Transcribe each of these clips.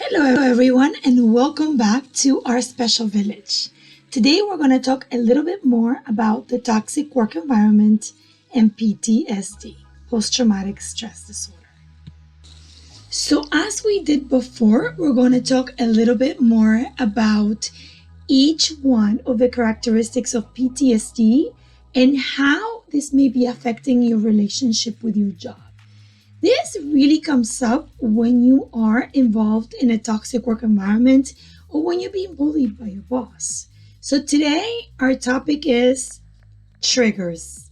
Hello, everyone, and welcome back to our special village. Today, we're going to talk a little bit more about the toxic work environment and PTSD, post-traumatic stress disorder. So, as we did before, we're going to talk a little bit more about each one of the characteristics of PTSD and how this may be affecting your relationship with your job. This really comes up when you are involved in a toxic work environment or when you're being bullied by your boss. So today, our topic is triggers.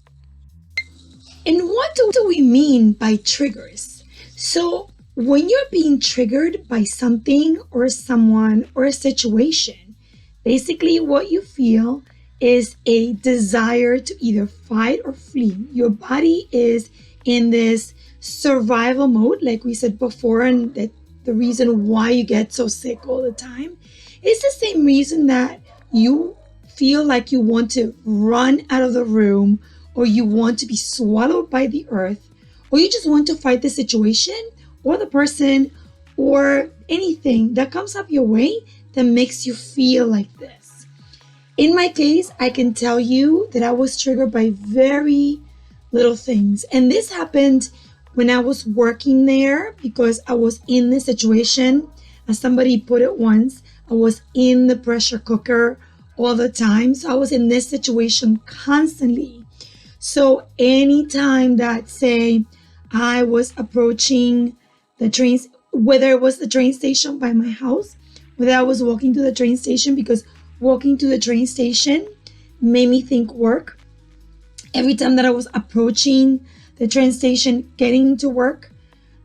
And what do we mean by triggers? So when you're being triggered by something or someone or a situation, basically what you feel is a desire to either fight or flee. Your body is in this survival mode, like we said before, and that the reason why you get so sick all the time is the same reason that you feel like you want to run out of the room, or you want to be swallowed by the earth, or you just want to fight the situation or the person or anything that comes up your way that makes you feel like this. In my case, I can tell you that I was triggered by very little things, and this happened when I was working there because I was in the situation. As somebody put it once, I was in the pressure cooker all the time. So I was in this situation constantly. So anytime that, say, I was approaching the trains, whether it was the train station by my house, whether I was walking to the train station, because walking to the train station made me think work. Every time that I was approaching the train station, getting to work,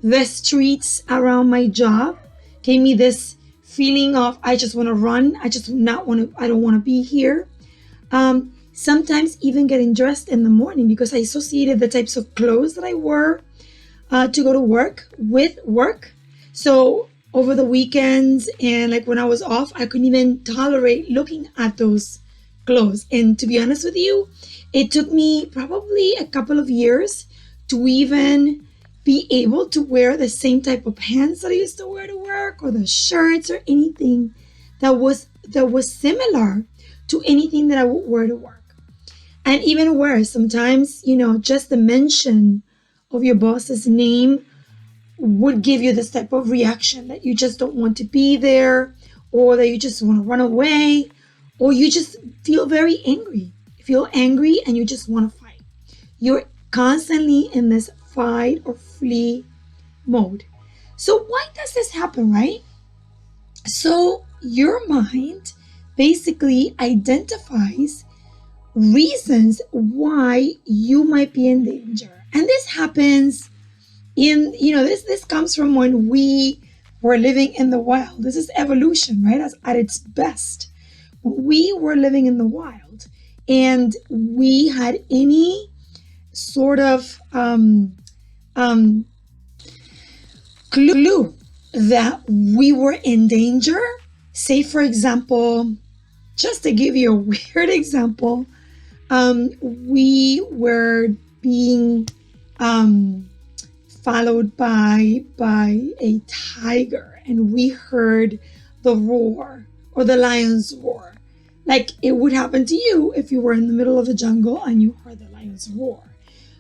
the streets around my job gave me this feeling of I just want to run. I don't want to be here. Sometimes even getting dressed in the morning because I associated the types of clothes that I wore to go to work with work. So over the weekends and like when I was off, I couldn't even tolerate looking at those clothes. And to be honest with you, it took me probably a couple of years to even be able to wear the same type of pants that I used to wear to work, or the shirts or anything that was similar to anything that I would wear to work. And even worse, sometimes, just the mention of your boss's name would give you this type of reaction that you just don't want to be there, or that you just want to run away, or you just feel very angry. You feel angry and you just want to fight. You're constantly in this fight or flee mode. So why does this happen, right? So your mind basically identifies reasons why you might be in danger. And this happens this comes from when we were living in the wild. This is evolution, right? At its best. We were living in the wild and we had any sort of clue that we were in danger. Say, for example, just to give you a weird example, we were being followed by a tiger, and we heard the roar or the lion's roar. Like it would happen to you if you were in the middle of the jungle and you heard the lion's roar.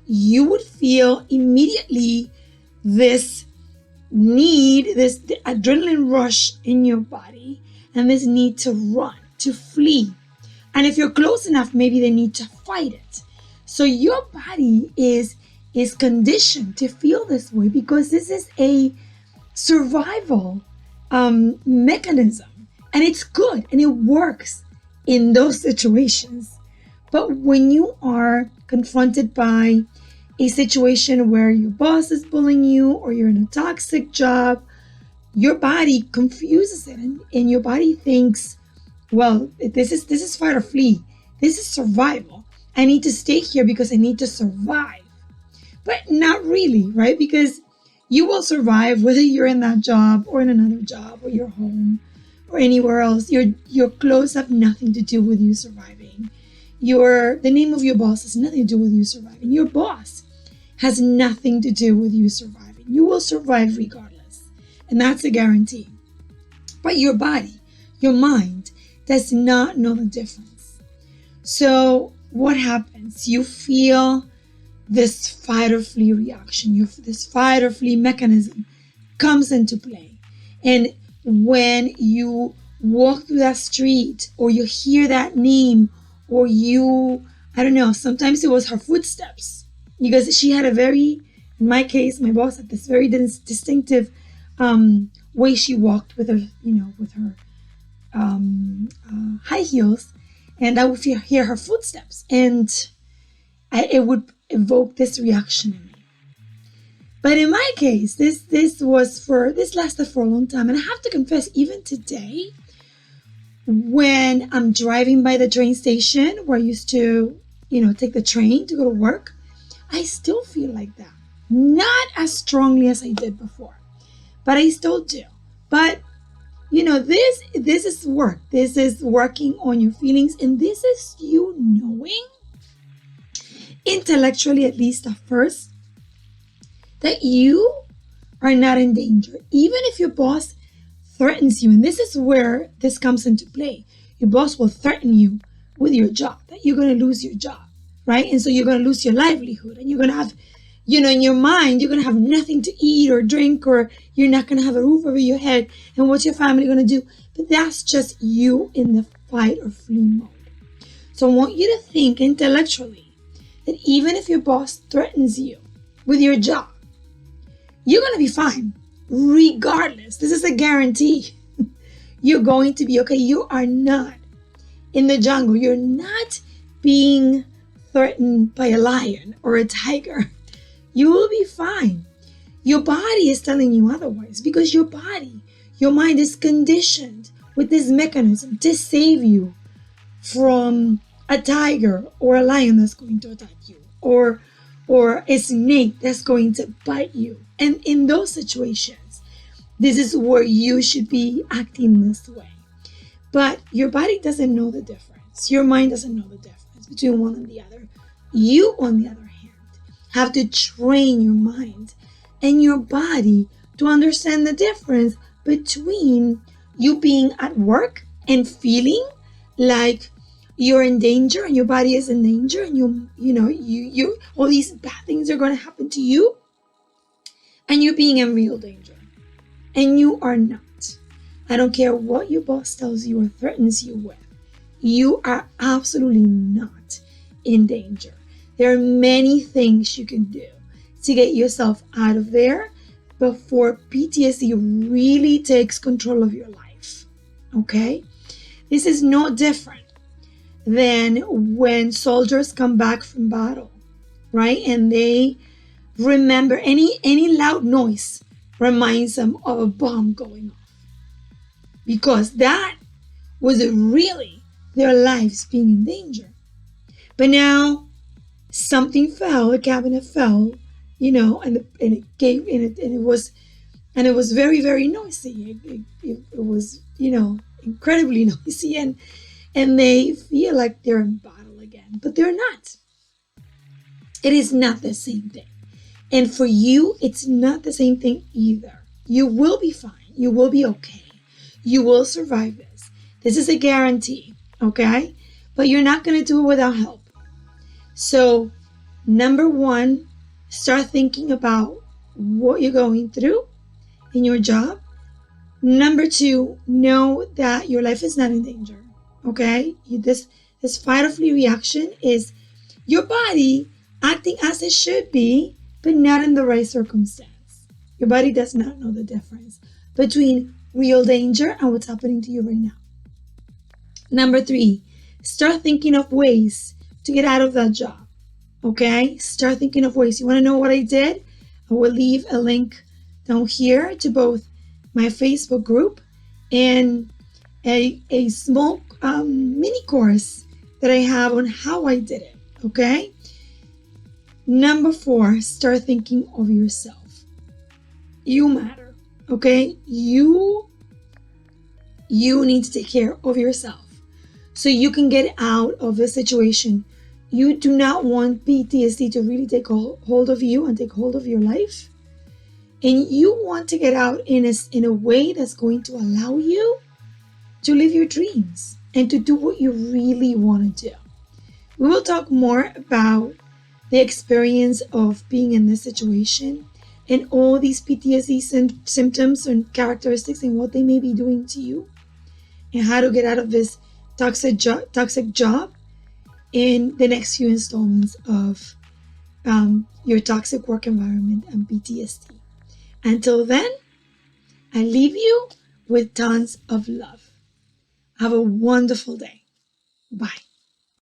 You would feel immediately this need, this adrenaline rush in your body, and this need to run, to flee. And if you're close enough, maybe they need to fight it. So your body is conditioned to feel this way because this is a survival mechanism, and it's good and it works in those situations. But when you are confronted by a situation where your boss is bullying you or you're in a toxic job, your body confuses it, and your body thinks, well, this is fight or flee. This is survival. I need to stay here because I need to survive. But not really, right? Because you will survive whether you're in that job or in another job or you're home or anywhere else. Your clothes have nothing to do with you surviving. The name of your boss has nothing to do with you surviving. Your boss has nothing to do with you surviving. You will survive regardless. And that's a guarantee. But your body, your mind, does not know the difference. So what happens? You feel this fight or flee reaction. This fight or flee mechanism comes into play. And when you walk through that street, or you hear that name, or I don't know, sometimes it was her footsteps, because she had in my case, my boss had this very distinctive way she walked with her, high heels, and I would hear her footsteps, and it would evoke this reaction in me. But in my case, this lasted for a long time, and I have to confess, even today, when I'm driving by the train station where I used to, take the train to go to work, I still feel like that. Not as strongly as I did before, but I still do. But, this is work. This is working on your feelings, and this is you knowing, intellectually at least at first, that you are not in danger. Even if your boss threatens you, and this is where this comes into play. Your boss will threaten you with your job, that you're going to lose your job, right? And so you're going to lose your livelihood, and you're going to have, in your mind, you're going to have nothing to eat or drink, or you're not going to have a roof over your head, and what's your family going to do? But that's just you in the fight or flee mode. So I want you to think intellectually that even if your boss threatens you with your job, you're going to be fine. Regardless, this is a guarantee. You're going to be okay. You are not in the jungle. You're not being threatened by a lion or a tiger. You will be fine. Your body is telling you otherwise, because your mind is conditioned with this mechanism to save you from a tiger or a lion that's going to attack you, or a snake that's going to bite you. And in those situations, this is where you should be acting this way. But your body doesn't know the difference. Your mind doesn't know the difference between one and the other. You, on the other hand, have to train your mind and your body to understand the difference between you being at work and feeling like you're in danger and your body is in danger, and you all these bad things are going to happen to you, and you're being in real danger, and you are not. I don't care what your boss tells you or threatens you with. You are absolutely not in danger. There are many things you can do to get yourself out of there before PTSD really takes control of your life. Okay? This is no different than when soldiers come back from battle, right? And they remember any loud noise reminds them of a bomb going off, because that was really their lives being in danger. But now something fell, a cabinet fell, and it was very, very noisy. It was, incredibly noisy, and they feel like they're in battle again, but they're not. It is not the same thing. And for you, it's not the same thing either. You will be fine. You will be okay. You will survive this. This is a guarantee, okay? But you're not going to do it without help. So, number one, start thinking about what you're going through in your job. Number two, know that your life is not in danger, okay? This fight or flee reaction is your body acting as it should be, but not in the right circumstance. Your body does not know the difference between real danger and what's happening to you right now. Number three, start thinking of ways to get out of that job. Okay? Start thinking of ways. You want to know what I did? I will leave a link down here to both my Facebook group and a small mini course that I have on how I did it. Okay? Number four, start thinking of yourself. You matter. Okay? You need to take care of yourself so you can get out of the situation. You do not want PTSD to really take hold of you and take hold of your life. And you want to get out in a way that's going to allow you to live your dreams and to do what you really want to do. We will talk more about the experience of being in this situation and all these PTSD symptoms and characteristics and what they may be doing to you and how to get out of this toxic job in the next few installments of your toxic work environment and PTSD. Until then, I leave you with tons of love. Have a wonderful day. Bye.